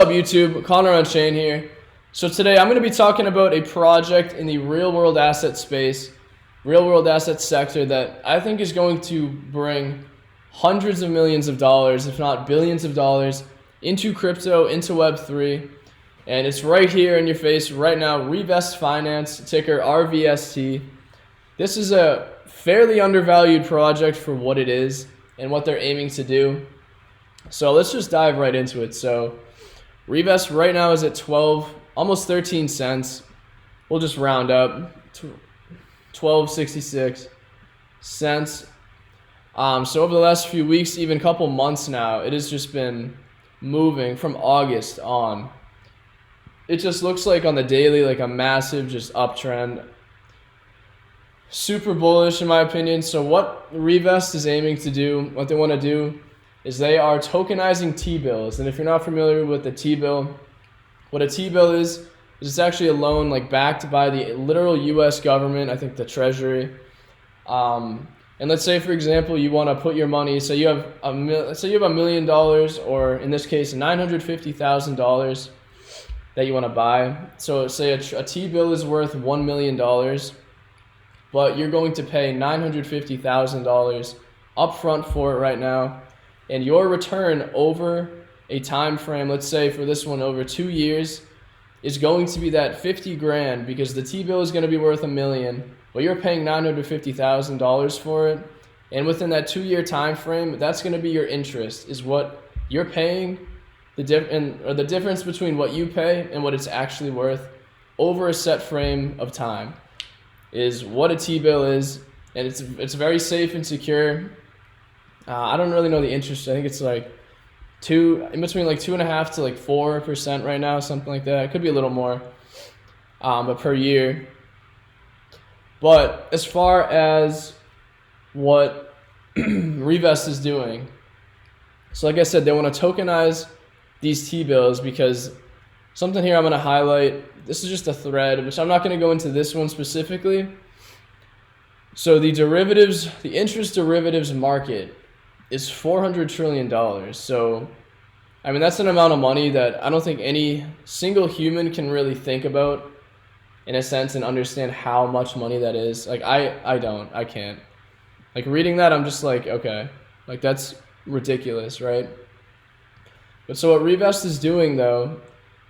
What's up YouTube, Connor on Chain here. So today I'm going to be talking about a project in the real world asset space, real world asset sector that I think is going to bring hundreds of millions of dollars, if not billions of dollars, into crypto, into Web3. And it's right here in your face right now, Revest Finance, ticker RVST. This is a fairly undervalued project for what it is and what they're aiming to do. So let's just dive right into it. So Revest right now is at 12, almost 13 cents. We'll just round up, 12.66 cents. So over the last few weeks, even couple months now, it has just been moving from August on. It just looks like on the daily, like a massive just uptrend. Super bullish in my opinion. So what Revest is aiming to do, what they want to do, is they are tokenizing T-bills. And if you're not familiar with the T-bill, what a T-bill is it's actually a loan like backed by the literal US government, I think the Treasury. And let's say, for example, you want to put your money, so you have let's say you have $1 million, or in this case, $950,000 that you want to buy. So say a T-bill is worth $1 million, but you're going to pay $950,000 upfront for it right now. And your return over a time frame, let's say for this one over 2 years, is going to be that 50 grand, because the T-bill is going to be worth $1 million, but you're paying $950,000 for it. And within that 2-year time frame, that's going to be your interest, is what you're paying, the difference between what you pay and what it's actually worth over a set frame of time is what a T-bill is. And it's very safe and secure. I don't really know the interest. I think it's like in between like 2.5% to like 4% right now, something like that. It could be a little more, but per year. But as far as what Revest is doing, so like I said, they want to tokenize these T-bills, because something here I'm going to highlight. This is just a thread, which I'm not going to go into this one specifically. So the interest derivatives market is $400 trillion. So, I mean, that's an amount of money that I don't think any single human can really think about in a sense and understand how much money that is. Like, I can't. Like, reading that, I'm just like, okay, like that's ridiculous, right? But so what Revest is doing though,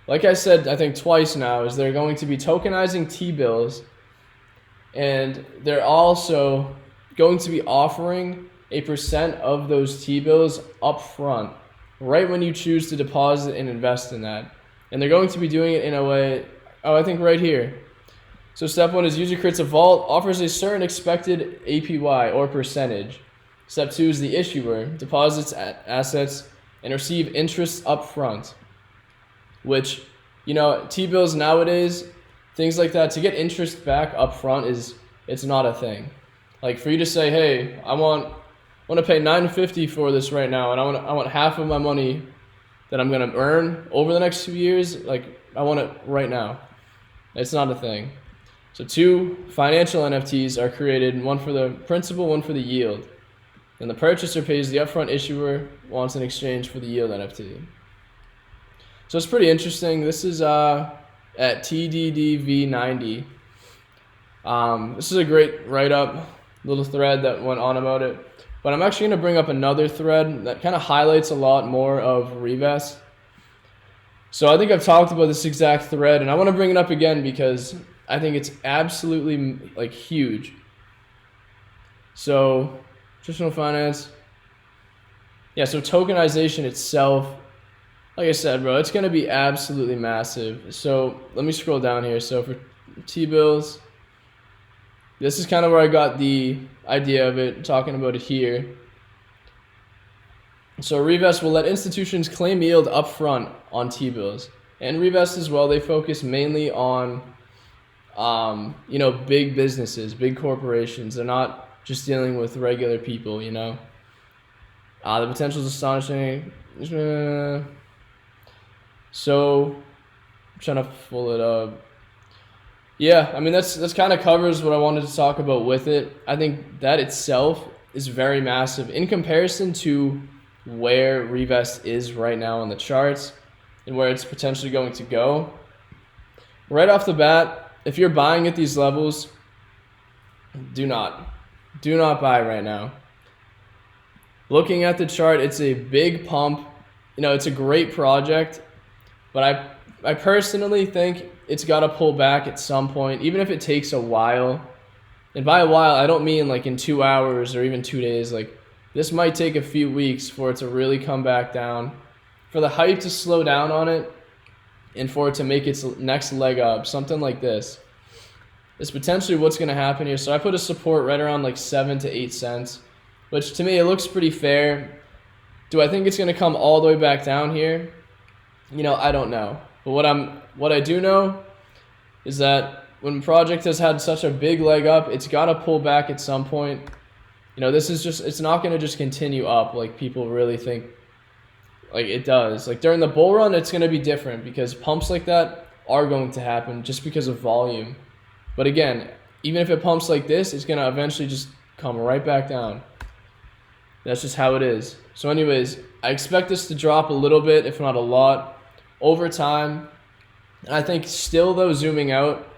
like I said, I think twice now, is they're going to be tokenizing T-bills, and they're also going to be offering a percent of those T-bills up front, right when you choose to deposit and invest in that. And they're going to be doing it in a way, I think right here. So step 1 is user creates a vault, offers a certain expected APY or percentage. Step 2 is the issuer deposits assets and receive interest up front, which, you know, T-bills nowadays, things like that, to get interest back up front it's not a thing. Like for you to say, hey, I want to pay $950 for this right now, and I want half of my money that I'm going to earn over the next 2 years, like I want it right now. It's not a thing. So 2 financial NFTs are created, one for the principal, one for the yield. And the purchaser pays the upfront, issuer wants in exchange for the yield NFT. So it's pretty interesting. This is at TDDV90. This is a great write-up, little thread that went on about it. But I'm actually going to bring up another thread that kind of highlights a lot more of Revest. So I think I've talked about this exact thread, and I want to bring it up again because I think it's absolutely like huge. So traditional finance. Yeah, so tokenization itself, like I said, bro, it's going to be absolutely massive. So let me scroll down here. So for T-bills, this is kind of where I got the idea of it, talking about it here. So Revest will let institutions claim yield upfront on T-bills. And Revest as well, they focus mainly on, you know, big businesses, big corporations. They're not just dealing with regular people, you know. The potential is astonishing. So I'm trying to pull it up. Yeah, I mean, that's kind of covers what I wanted to talk about with it. I think that itself is very massive in comparison to where Revest is right now on the charts. and where it's potentially going to go. Right off the bat, if you're buying at these levels, do not buy right now. Looking at the chart, it's a big pump. You know, it's a great project, but I personally think it's got to pull back at some point, even if it takes a while. And by a while, I don't mean like in 2 hours or even 2 days. Like, this might take a few weeks for it to really come back down, for the hype to slow down on it, and for it to make its next leg up, something like this. Is potentially what's going to happen here. So I put a support right around like 7 to 8 cents, which to me, it looks pretty fair. Do I think it's going to come all the way back down here? You know, I don't know. But what I do know is that when a project has had such a big leg up, it's got to pull back at some point. You know, this is just, it's not going to just continue up like people really think like it does. Like during the bull run, it's going to be different because pumps like that are going to happen just because of volume. But again, even if it pumps like this, it's going to eventually just come right back down. That's just how it is. So anyways, I expect this to drop a little bit, if not a lot, over time. And I think still though, zooming out,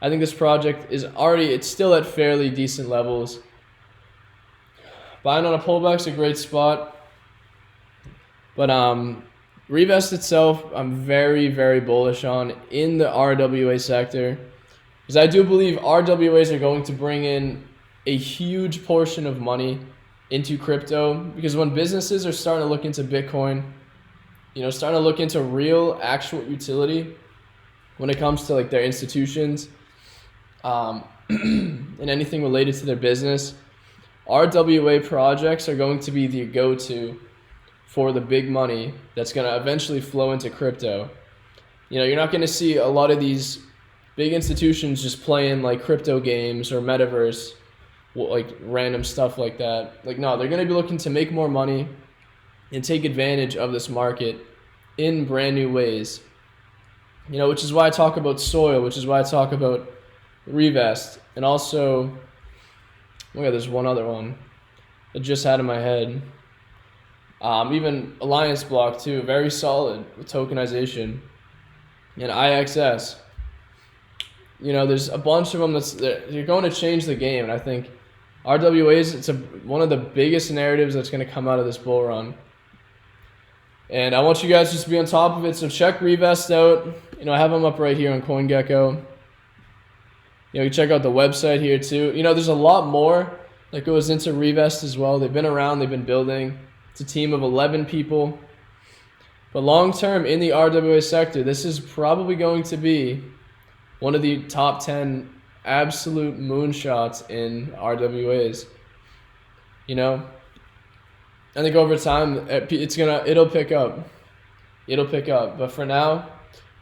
I think this project is already, it's still at fairly decent levels. Buying on a pullback is a great spot. But Revest itself, I'm very, very bullish on in the RWA sector. Because I do believe RWAs are going to bring in a huge portion of money into crypto. Because when businesses are starting to look into Bitcoin, you know, starting to look into real, actual utility when it comes to like their institutions and anything related to their business, RWA projects are going to be the go-to for the big money that's going to eventually flow into crypto. You know, you're not going to see a lot of these big institutions just playing like crypto games or metaverse, like random stuff like that. Like, no, they're going to be looking to make more money and take advantage of this market in brand new ways. You know, which is why I talk about Soil, which is why I talk about Revest, and also, oh yeah, there's one other one I just had in my head. Even Alliance Block too, very solid with tokenization, and IXS. You know, there's a bunch of them you're going to change the game, and I think RWAs, it's one of the biggest narratives that's going to come out of this bull run. And I want you guys just to be on top of it, so check Revest out. You know, I have them up right here on CoinGecko. You know, you check out the website here too. You know, there's a lot more that goes into Revest as well. They've been around, they've been building. It's a team of 11 people. But long term in the RWA sector, this is probably going to be one of the top 10 absolute moonshots in RWAs. You know, I think over time it'll pick up. It'll pick up. But for now,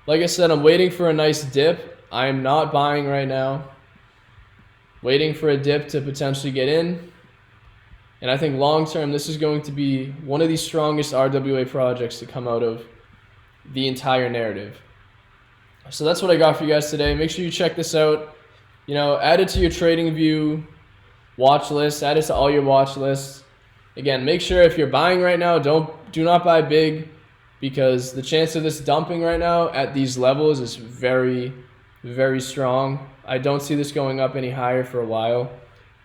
like I said, I'm waiting for a nice dip. I am not buying right now. Waiting for a dip to potentially get in. And I think long term, this is going to be one of the strongest RWA projects to come out of the entire narrative. So that's what I got for you guys today. Make sure you check this out. You know, add it to your TradingView watch list. Add it to all your watch lists. Again, make sure if you're buying right now, do not buy big, because the chance of this dumping right now at these levels is very, very strong. I don't see this going up any higher for a while.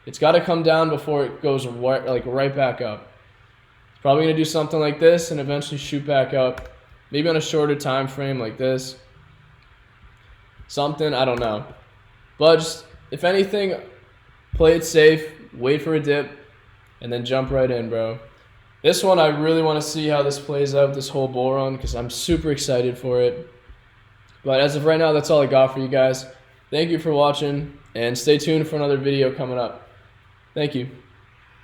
It's got to come down before it goes right back up. It's probably going to do something like this and eventually shoot back up, maybe on a shorter time frame like this. Something, I don't know. But just, if anything, play it safe, wait for a dip, and then jump right in, bro. This one, I really want to see how this plays out, this whole bull run, because I'm super excited for it. But as of right now, that's all I got for you guys. Thank you for watching, and stay tuned for another video coming up. Thank you.